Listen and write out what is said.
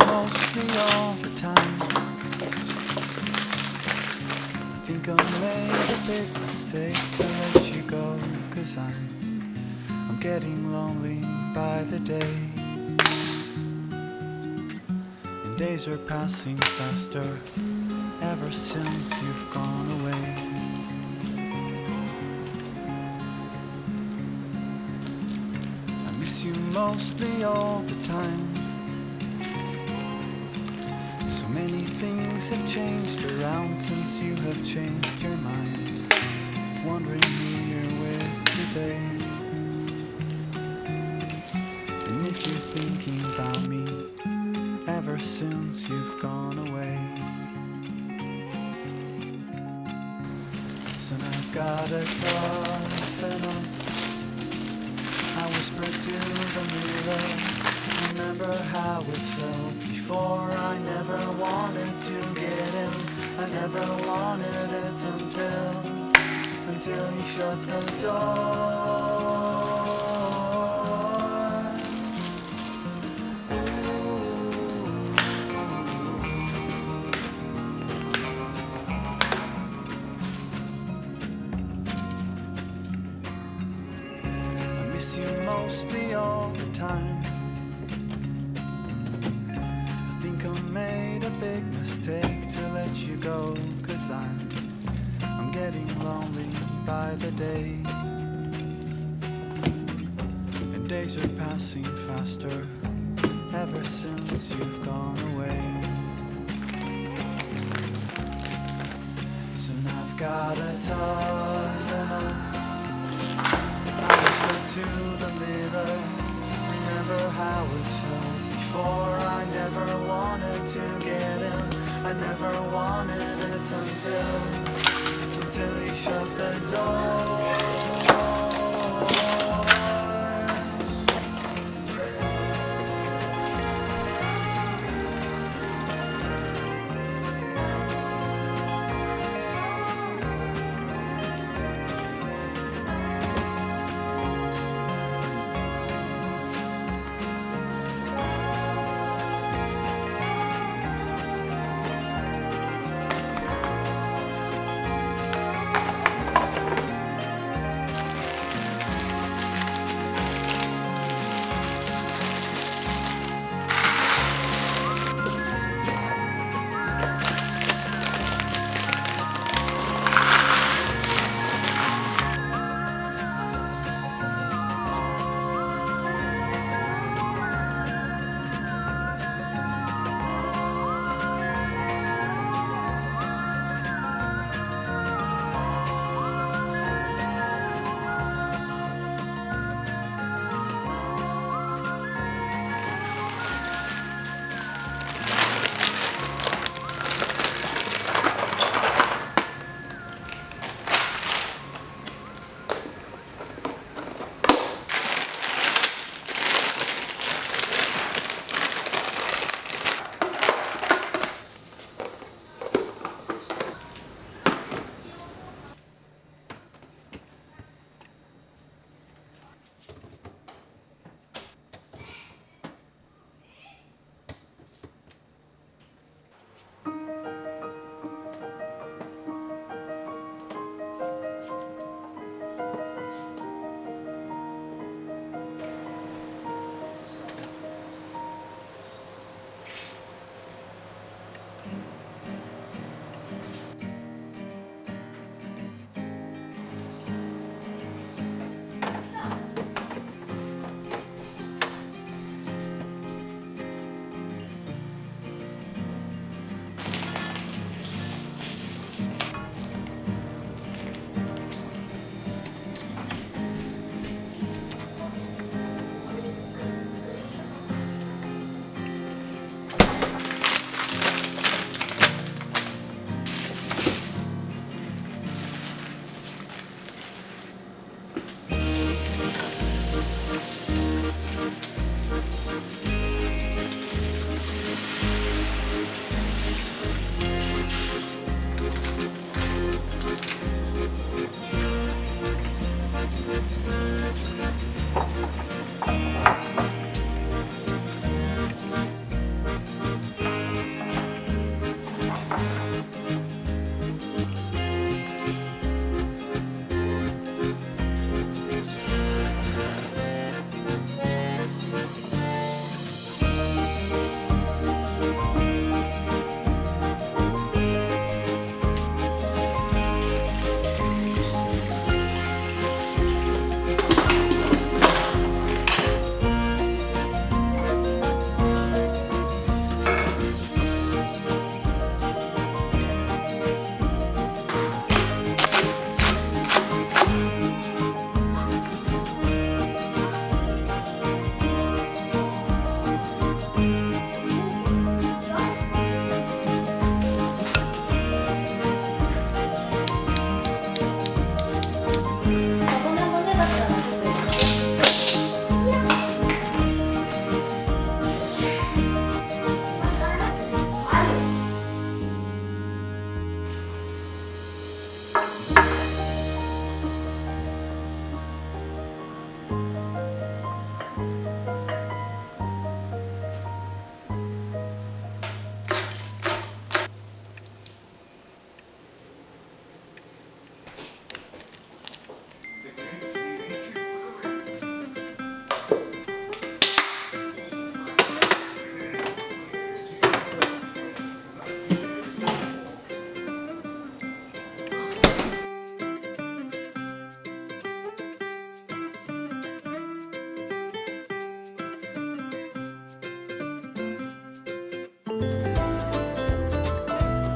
Mostly all the time. I think I made a big mistake to let you go, 'cause I'm getting lonely by the day, and days are passing faster ever since you've gone away. I miss you mostly all the time. Many things have changed around since you have changed your mind. Wondering who you're with today, and if you're thinking about me ever since you've gone away. So now I've got a toughen up. I whispered to the mirror, remember how it felt before. I never wanted to get in, I never wanted it until you shut the door. I miss you mostly all the time. I think I made a big mistake to let you go, 'cause I'm getting lonely by the day, and days are passing faster ever since you've gone away. So now I've got a toughen up. I whisper to the mirror, remember how it felt before. I never wanted to get in, I never wanted it until you shut the door.